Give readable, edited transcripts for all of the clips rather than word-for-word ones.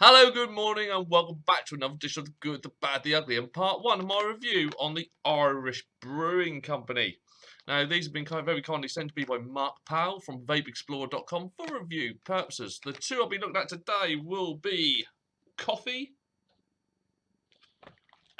Hello, good morning, and welcome back to another edition of The Good, the Bad, the Ugly, and part one of my review on the Irish Brewing Company. Now, these have been very kindly sent to me by Mark Powell from vapeexplorer.com for review purposes. The two I'll be looking at today will be Coffee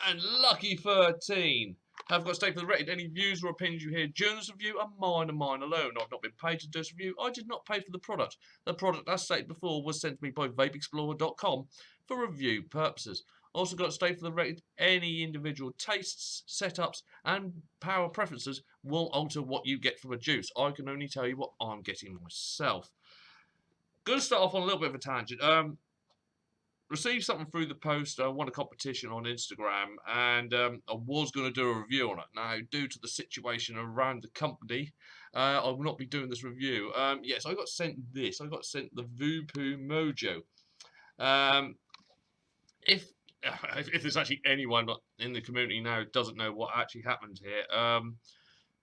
and Lucky 13. Have got to state for the record, any views or opinions you hear during this review are mine and mine alone. I've not been paid to do this review. I did not pay for the product. The product, as stated before, was sent to me by vapeexplorer.com for review purposes. Also got to state for the record, any individual tastes, setups, and power preferences will alter what you get from a juice. I can only tell you what I'm getting myself. Going to start off on a little bit of a tangent. Received something through the post. I won a competition on Instagram, and I was going to do a review on it. Now, due to the situation around the company, I will not be doing this review. Yes, I got sent this. I got sent the Voopoo Mojo. If there's actually anyone in the community now who doesn't know what actually happened here,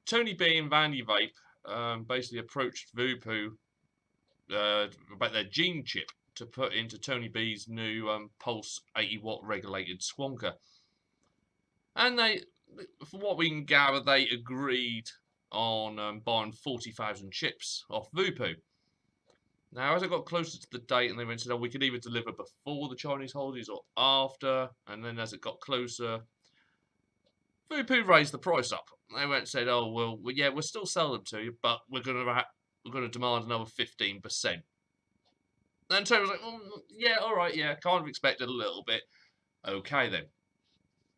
Tony B and Vandy Vape basically approached Voopoo about their gene chip to put into Tony B's new Pulse 80-watt regulated squonker. And they, from what we can gather, they agreed on buying 40,000 chips off Voopoo. Now, as I got closer to the date, and they went and said, oh, we could either deliver before the Chinese holidays or after, and then as it got closer, Voopoo raised the price up. They went and said, oh, well, yeah, we'll still sell them to you, but we're going to demand another 15%. And Tony was like, oh, yeah, all right, yeah, kind of expected a little bit. Okay, then.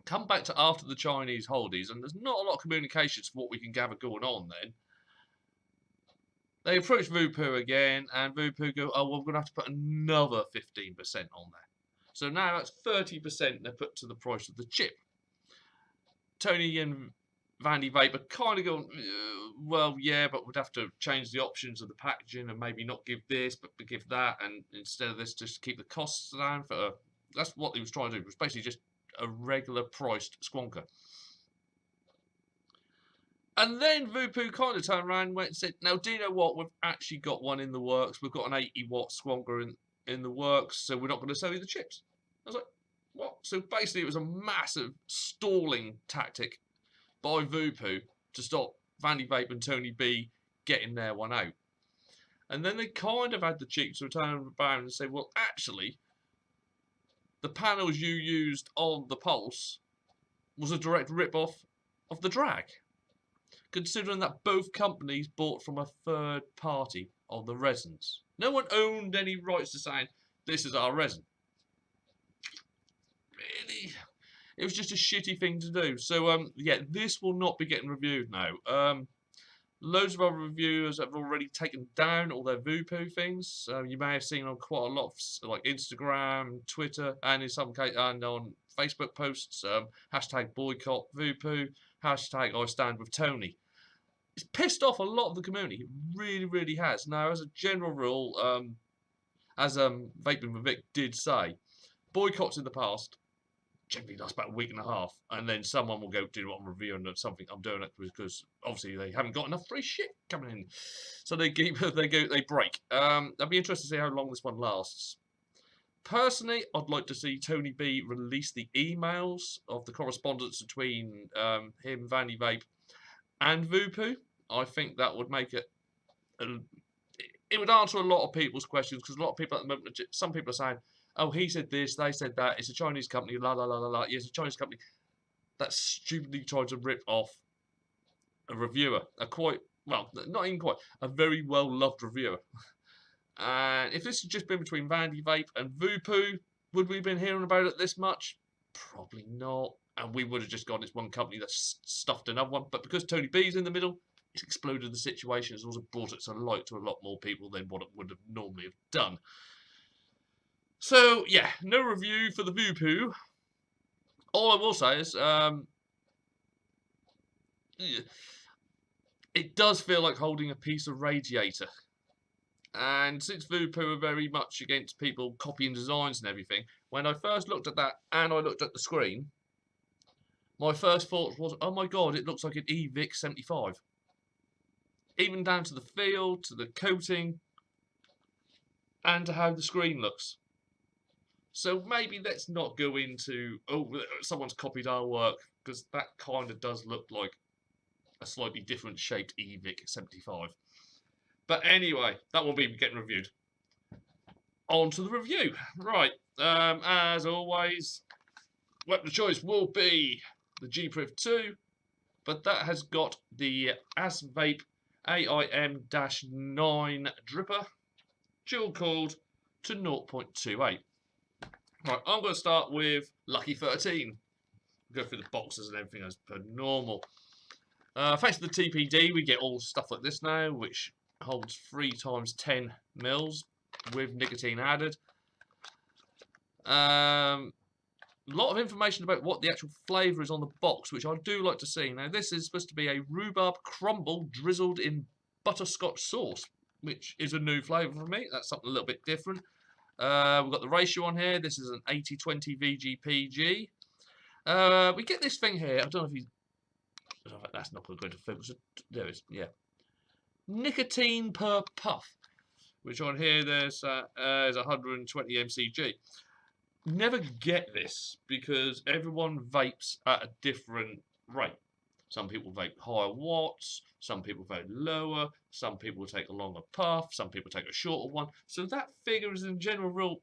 Come back to after the Chinese holidays, and there's not a lot of communications for what we can gather going on then. They approach Voopoo again, and Voopoo go, oh, well, we're going to have to put another 15% on there. So now that's 30% they put to the price of the chip. Tony and Vandy Vape are kind of going, well, yeah, but we'd have to change the options of the packaging and maybe not give this, but give that, and instead of this, just keep the costs down. That's what he was trying to do. It was basically just a regular priced squonker. And then Voopoo kind of turned around and went and said, now, do you know what? We've actually got one in the works. We've got an 80-watt squonker in the works, so we're not going to sell you the chips. I was like, what? So basically, it was a massive stalling tactic by Voopoo to stop Vandy Vape and Tony B getting their one out. And then they kind of had the cheek to turn around and say, well, actually, the panels you used on the Pulse was a direct rip-off of the Drag, considering that both companies bought from a third party on the resins. No one owned any rights to saying, this is our resin. Really? It was just a shitty thing to do. So, yeah, this will not be getting reviewed now. Loads of other reviewers have already taken down all their Voopoo things. You may have seen on quite a lot of like Instagram, Twitter, and in some case, and on Facebook posts, hashtag boycott Voopoo, hashtag I stand with Tony. It's pissed off a lot of the community. It really, really has. Now, as a general rule, as Vaping with Vic did say, boycotts in the past generally lasts about a week and a half, and then someone will go, do what I'm reviewing something, I'm doing it because obviously they haven't got enough free shit coming in, so they break. I'd be interested to see how long this one lasts. Personally, I'd like to see Tony B release the emails of the correspondence between him, Vandy Vape, and Voopoo. I think that would make it. It would answer a lot of people's questions, because a lot of people at the moment, some people are saying, oh, he said this, they said that, it's a Chinese company, la la la la la. Yeah, it's a Chinese company that stupidly tried to rip off a reviewer. Not even quite, a very well-loved reviewer. And if this had just been between Vandy Vape and Voopoo, would we have been hearing about it this much? Probably not. And we would have just got this one company that stuffed another one. But because Tony B's in the middle, it's exploded the situation. It's also brought it to light to a lot more people than what it would have normally have done. So, yeah, no review for the Voopoo. All I will say is, it does feel like holding a piece of radiator. And since Voopoo are very much against people copying designs and everything, when I first looked at that and I looked at the screen, my first thought was, oh my god, it looks like an eVic 75. Even down to the feel, to the coating, and to how the screen looks. So maybe let's not go into, oh, someone's copied our work, because that kind of does look like a slightly different shaped EVIC 75. But anyway, that will be getting reviewed. On to the review. Right, as always, weapon of choice will be the G-Priv 2, but that has got the ASVAPE AIM-9 dripper, dual cooled to 0.28. Right, I'm going to start with Lucky 13. Go through the boxes and everything as per normal. Thanks to the TPD, we get all stuff like this now, which holds 3 times 10 mils with nicotine added. A lot of information about what the actual flavour is on the box, which I do like to see. Now, this is supposed to be a rhubarb crumble drizzled in butterscotch sauce, which is a new flavour for me. That's something a little bit different. We've got the ratio on here. This is an 80-20 VGPG. We get this thing here. I don't know if you... That's not going to focus. There it is. Yeah. Nicotine per puff, which on here there's 120 mcg. Never get this because everyone vapes at a different rate. Some people vape higher watts, some people vape lower, some people take a longer puff, some people take a shorter one. So that figure is in general real,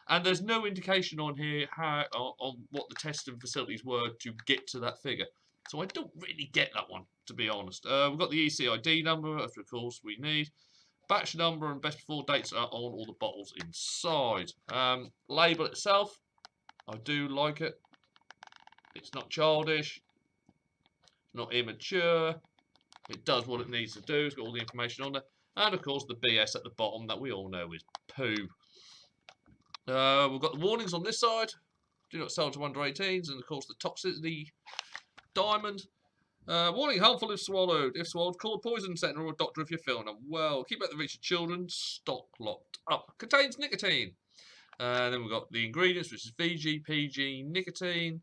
and there's no indication on here how on what the testing facilities were to get to that figure. So I don't really get that one, to be honest. We've got the ECID number, of course we need. Batch number and best before dates are on all the bottles inside. Label itself, I do like it. It's not childish, not immature. It does what it needs to do. It's got all the information on there. And of course the BS at the bottom that we all know is poo. We've got the warnings on this side. Do not sell to under 18s, and of course the toxicity diamond. Warning, harmful if swallowed. If swallowed, call a poison center or a doctor if you're feeling unwell. Keep out the reach of children. Stock locked up. Contains nicotine. Then we've got the ingredients, which is VG, PG, nicotine.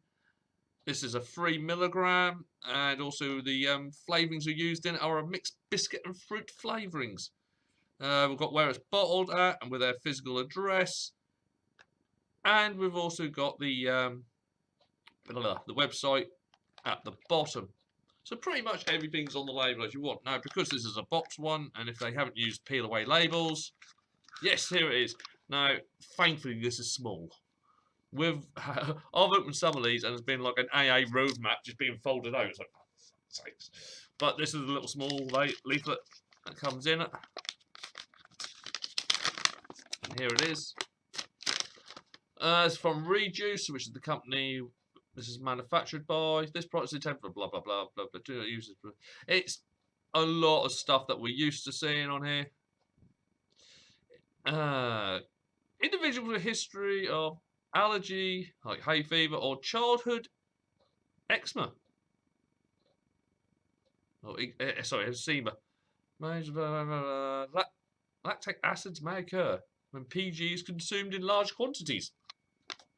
This is a 3 milligram, and also the flavourings we used in it are a mixed biscuit and fruit flavourings. We've got where it's bottled at and with their physical address, and we've also got the website at the bottom. So pretty much everything's on the label as you want. Now, because this is a box one, and if they haven't used peel away labels, yes, here it is. Now, thankfully, this is small. I've opened some of these, and it's been like an AA roadmap just being folded out. It's like, oh, for sakes. But this is a little small leaflet that comes in it. And here it is. It's from Reduce, which is the company this is manufactured by. This product is intended for blah blah blah blah blah. Do not use this. It's a lot of stuff that we're used to seeing on here. Individuals with a history of allergy, like hay fever, or childhood eczema. Oh, sorry, eczema. Lactic acids may occur when PG is consumed in large quantities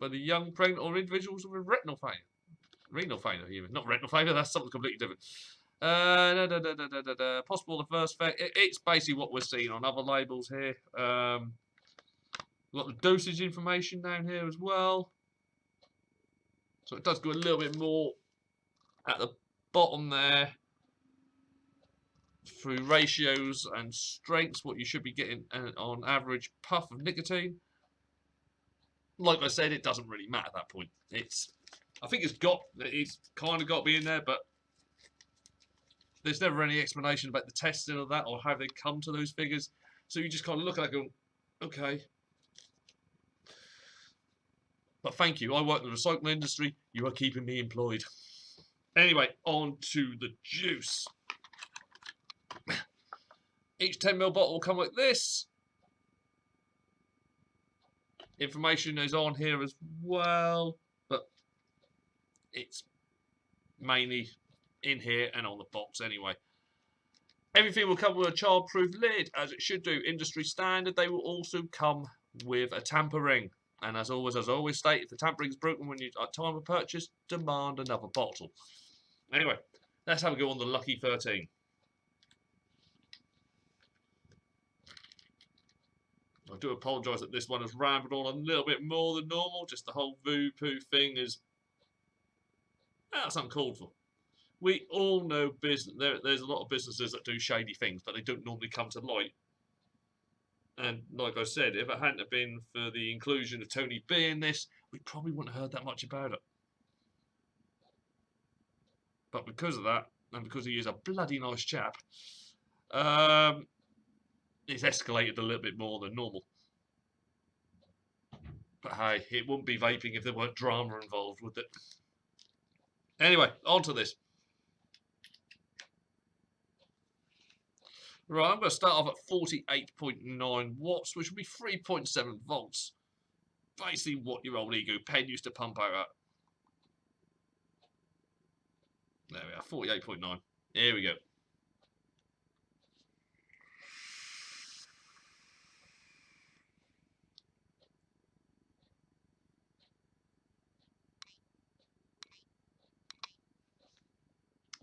by the young, pregnant, or individuals with retinal failure. Renal failure, even. Not retinal failure, that's something completely different. Possible adverse effect. It's basically what we're seeing on other labels here. We've got the dosage information down here as well. So it does go a little bit more at the bottom there. Through ratios and strengths, what you should be getting on average puff of nicotine. Like I said, it doesn't really matter at that point. I think it's kind of got to be in there, but there's never any explanation about the testing of that or how they come to those figures. So you just kind of look at it and go, okay. But thank you. I work in the recycling industry. You are keeping me employed. Anyway, on to the juice. Each 10ml bottle will come like this. Information is on here as well, but it's mainly in here and on the box anyway. Everything will come with a child-proof lid, as it should do. Industry standard. They will also come with a tamper ring. And as I always state, if the tamper ring is broken when you at time of purchase, demand another bottle. Anyway, let's have a go on the Lucky 13. I do apologise that this one has rambled on a little bit more than normal. Just the whole voo-poo thing is... That's uncalled for. We all know business. There's a lot of businesses that do shady things, but they don't normally come to light. And like I said, if it hadn't have been for the inclusion of Tony B in this, we probably wouldn't have heard that much about it. But because of that, and because he is a bloody nice chap, it's escalated a little bit more than normal. But hey, it wouldn't be vaping if there weren't drama involved, would it? Anyway, on to this. Right, I'm going to start off at 48.9 watts, which would be 3.7 volts. Basically what your old Ego pen used to pump out at. There we are, 48.9. Here we go.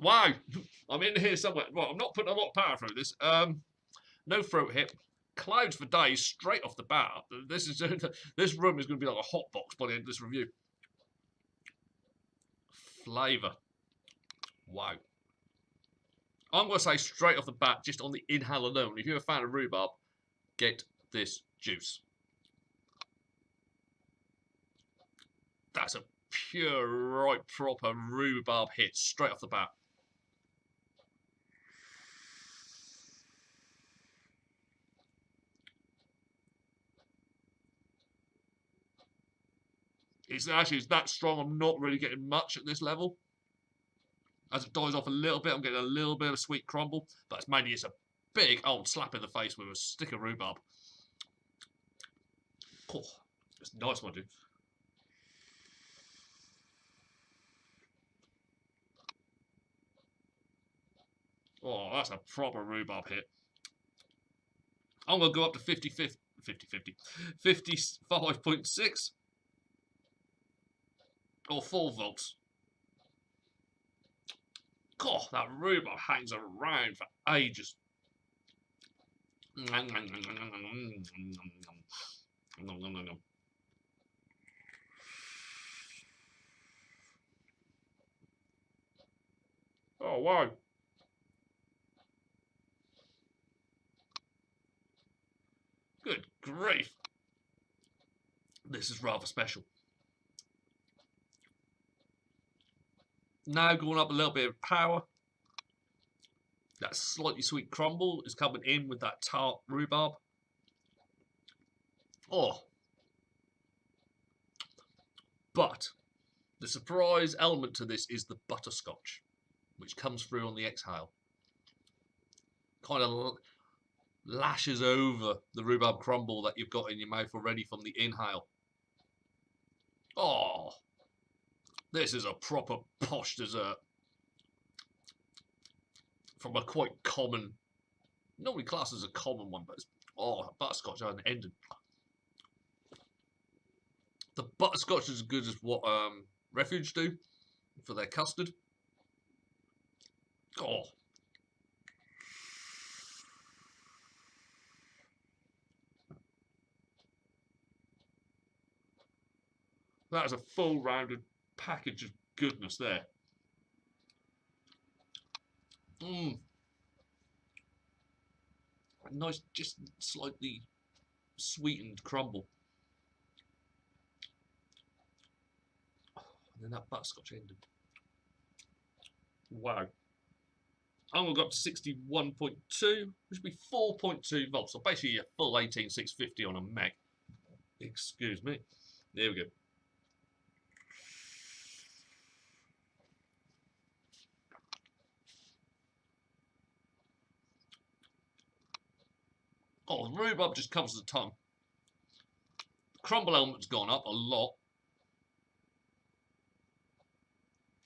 Wow, I'm in here somewhere. Well, I'm not putting a lot of power through this. No throat hit. Clouds for days straight off the bat. This room is going to be like a hot box by the end of this review. Flavour. Wow. I'm going to say straight off the bat, just on the inhale alone, if you're a fan of rhubarb, get this juice. That's a pure, right, proper rhubarb hit straight off the bat. It's that strong, I'm not really getting much at this level. As it dies off a little bit, I'm getting a little bit of sweet crumble, but it's a big old slap in the face with a stick of rhubarb. Oh, it's nice one, dude. Oh, that's a proper rhubarb hit. I'm going to go up to 55.6 or 4 volts. God, that rhubarb hangs around for ages. Oh, wow. Good grief. This is rather special. Now going up a little bit of power. That slightly sweet crumble is coming in with that tart rhubarb. Oh. But the surprise element to this is the butterscotch, which comes through on the exhale. Kind of lashes over the rhubarb crumble that you've got in your mouth already from the inhale. Oh, this is a proper posh dessert. From a quite common, normally classed as a common one, but it's, butterscotch on the ending. The butterscotch is as good as what Refuge do for their custard. Oh. That is a full rounded package of goodness there. A nice, just slightly sweetened crumble. And then that butterscotch ending. Wow. I'm going to go up to 61.2, which would be 4.2 volts. So basically a full 18650 on a meg. Excuse me. There we go. Oh, the rhubarb just covers the tongue. The crumble element's gone up a lot.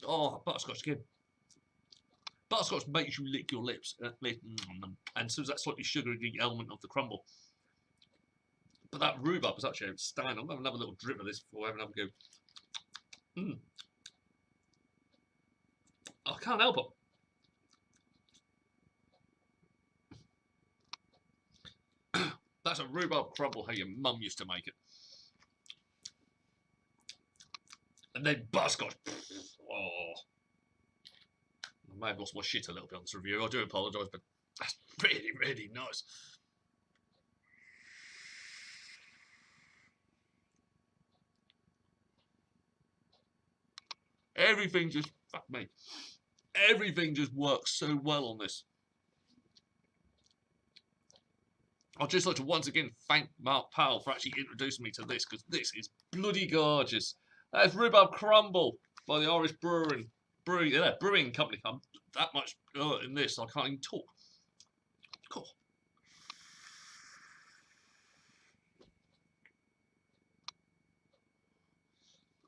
Oh, butterscotch again. Butterscotch makes you lick your lips. And so is that slightly sugary element of the crumble. But that rhubarb is actually outstanding. I'm going to have another little drip of this before I have another go. I can't help it. That's a rhubarb crumble, how your mum used to make it. And then butterscotch. Oh. I may have lost my shit a little bit on this review. I do apologise, but that's really, really nice. Everything just, fuck me. Everything just works so well on this. I'd just like to once again thank Mark Powell for actually introducing me to this, because this is bloody gorgeous. That's Rhubarb Crumble by the Irish Brewing Company. I'm that much in this, I can't even talk. Cool.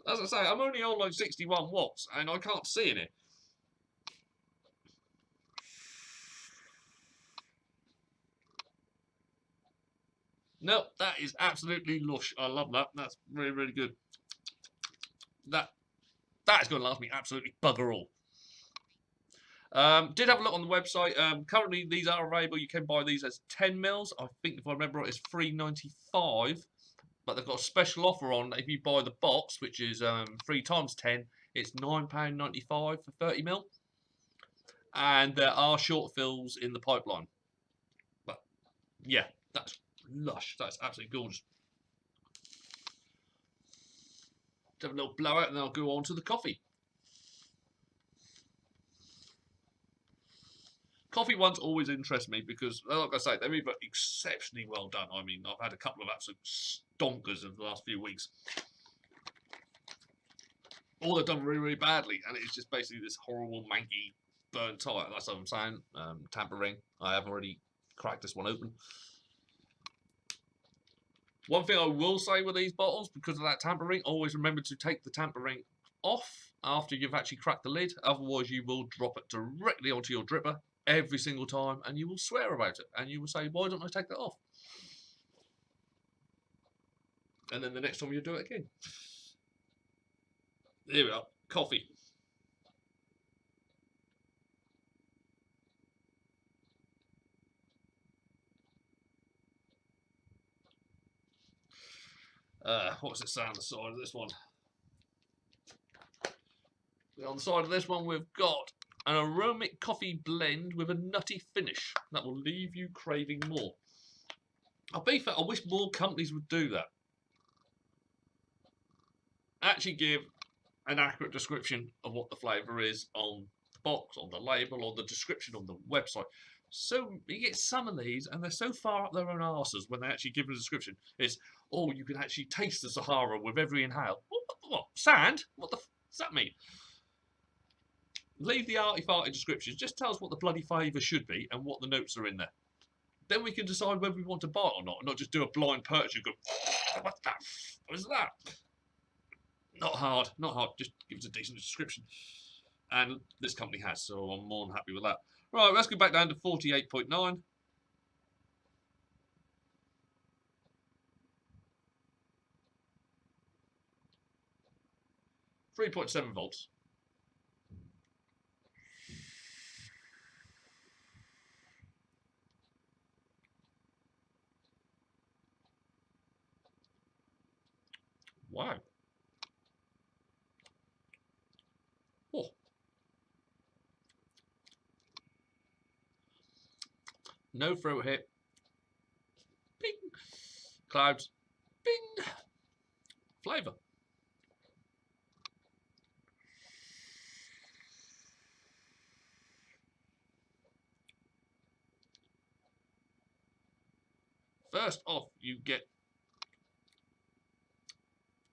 As I say, I'm only on like 61 watts, and I can't see in it. No, that is absolutely lush. I love that. That's really, really good. That is going to last me absolutely bugger all. Did have a look on the website. Currently, these are available. You can buy these as 10 mils. I think, if I remember right, it's $3.95. But they've got a special offer on if you buy the box, which is 3 times 10. It's £9.95 for 30 mil. And there are short fills in the pipeline. But yeah, that's lush. That's absolutely gorgeous. Have a little blowout, and then I'll go on to the coffee. Coffee ones always interest me because, like I say, they're either exceptionally well done. I mean, I've had a couple of absolute stonkers in the last few weeks. Or they've done really, really badly, and it's just basically this horrible, manky, burnt tire. That's what I'm saying. Tampering. I haven't already cracked this one open. One thing I will say with these bottles, because of that tampering, always remember to take the tampering off after you've actually cracked the lid. Otherwise, you will drop it directly onto your dripper every single time, and you will swear about it. And you will say, why don't I take that off? And then the next time you do it again. Here we are. Coffee. What's it say on the side of this one? On the side of this one, we've got an aromatic coffee blend with a nutty finish that will leave you craving more. I'll be fair, I wish more companies would do that. Actually give an accurate description of what the flavour is on the box, on the label, on the description on the website. So you get some of these, and they're so far up their own arses when they actually give a description. It's, oh, you can actually taste the Sahara with every inhale. What? Sand? What the f does that mean? Leave the arty-farty descriptions. Just tell us what the bloody flavour should be and what the notes are in there. Then we can decide whether we want to buy it or not, and not just do a blind purchase and go, oh, what the f was that? Not hard, not hard. Just give us a decent description. And this company has, so I'm more than happy with that. Right, let's go back down to 48.9. 3.7 volts. Wow. Oh. No throat hit. Bing. Clouds. Bing. Flavour. First off, you get,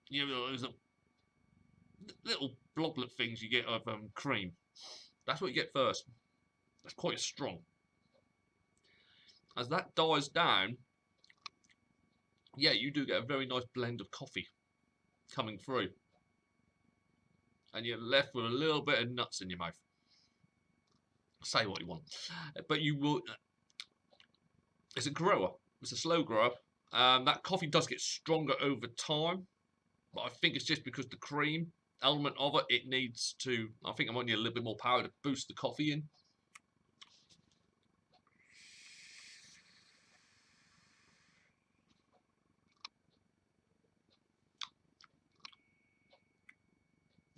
you know, those little bloblet things you get of cream. That's what you get first. That's quite strong. As that dies down, yeah, you do get a very nice blend of coffee coming through. And you're left with a little bit of nuts in your mouth. Say what you want. But you will... It's a grower. It's a slow grower. That coffee does get stronger over time. But I think it's just because the cream element of it, it needs to... I think I might need a little bit more power to boost the coffee in.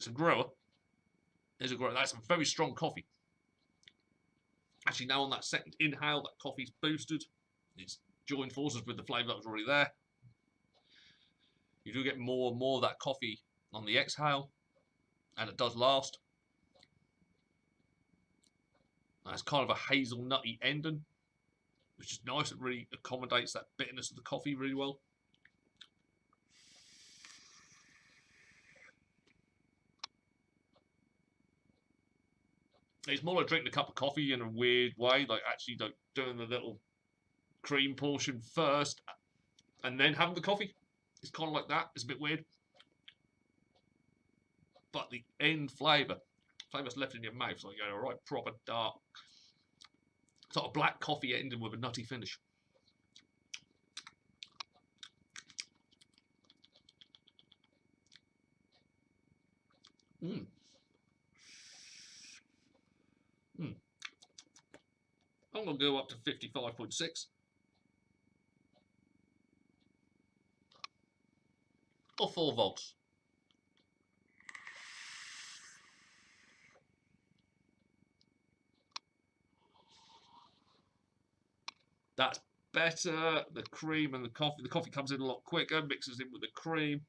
It's a grower. It's a grower. That's a very strong coffee. Actually, now on that second inhale, that coffee's boosted. It's joined forces with the flavour that was already there. You do get more and more of that coffee on the exhale, and it does last. And it's kind of a hazelnutty ending, which is nice. It really accommodates that bitterness of the coffee really well. It's more like drinking a cup of coffee in a weird way, like actually like doing the little cream portion first and then having the coffee. It's kind of like that. It's a bit weird. But the end flavour's left in your mouth, so you get a right proper dark, sort of black coffee ending with a nutty finish. I'm going to go up to 55.6. Or 4 volts. That's better. The cream and the coffee comes in a lot quicker, mixes in with the cream.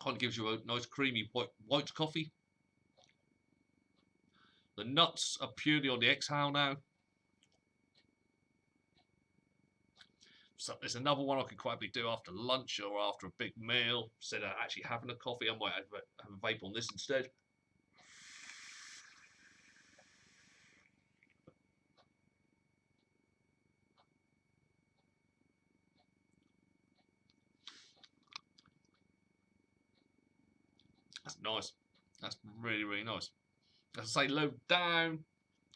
Kind of gives you a nice creamy white coffee. The nuts are purely on the exhale now. So there's another one I could quite happily do after lunch or after a big meal. Instead of actually having a coffee, I might have a vape on this instead. That's nice. That's really, really nice. As I say, low down,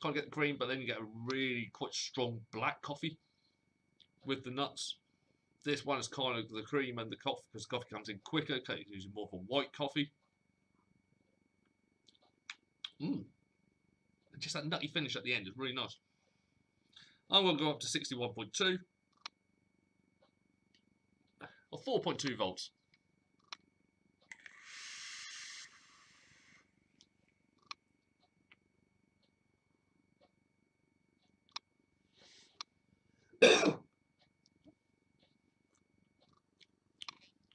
can't get the cream, but then you get a really quite strong black coffee with the nuts. This one is kind of the cream and the coffee, because coffee comes in quicker, because you're using more of a white coffee. Just that nutty finish at the end is really nice. I'm going to go up to 61.2 or 4.2 volts.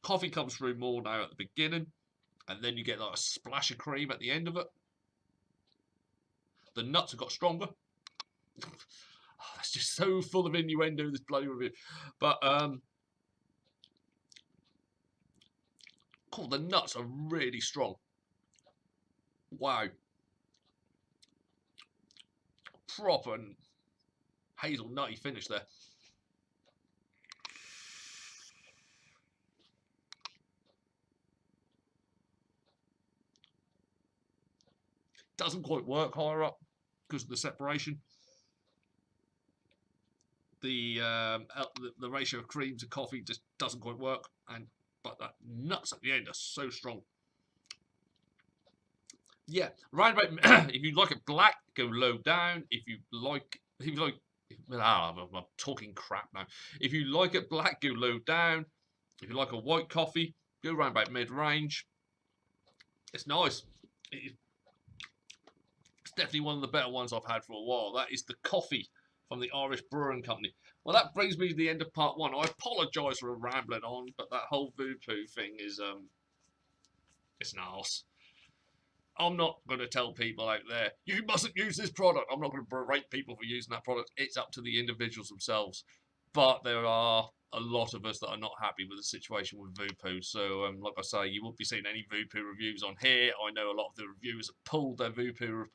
Coffee comes through more now at the beginning, and then you get like a splash of cream at the end of it. The nuts have got stronger. Oh, that's just so full of innuendo, this bloody review. But cool, the nuts are really strong. Wow. Proper and hazelnutty finish there. Doesn't quite work higher up because of the separation. The ratio of cream to coffee just doesn't quite work, but that nuts at the end are so strong. Yeah, round about. If you like it black, go low down. If you like, I'm talking crap now. If you like it black, go low down. If you like a white coffee, go round about mid range. It's nice. It's definitely one of the better ones I've had for a while. That is the coffee from the Irish Brewing Company. Well, that brings me to the end of part 1. I apologise for rambling on, but that whole voodoo thing is it's an arse. I'm not going to tell people out there, you mustn't use this product. I'm not going to berate people for using that product. It's up to the individuals themselves. But there are a lot of us that are not happy with the situation with Voopoo. So, like I say, you won't be seeing any Voopoo reviews on here. I know a lot of the reviewers have pulled their Voopoo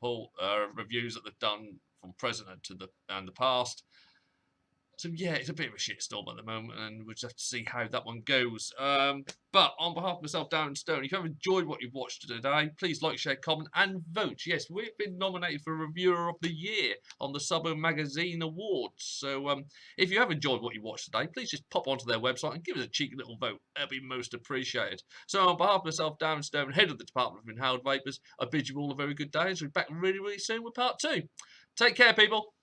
reviews that they've done from present to the past. So yeah, it's a bit of a shitstorm at the moment, and we'll just have to see how that one goes. But on behalf of myself, Darren Stone, if you have enjoyed what you've watched today, please like, share, comment, and vote. Yes, we've been nominated for Reviewer of the Year on the Subbo Magazine Awards. So if you have enjoyed what you watched today, please just pop onto their website and give us a cheeky little vote. That'd be most appreciated. So on behalf of myself, Darren Stone, head of the Department of Inhaled Vapours, I bid you all a very good day, and we'll be back really, really soon with part 2. Take care, people.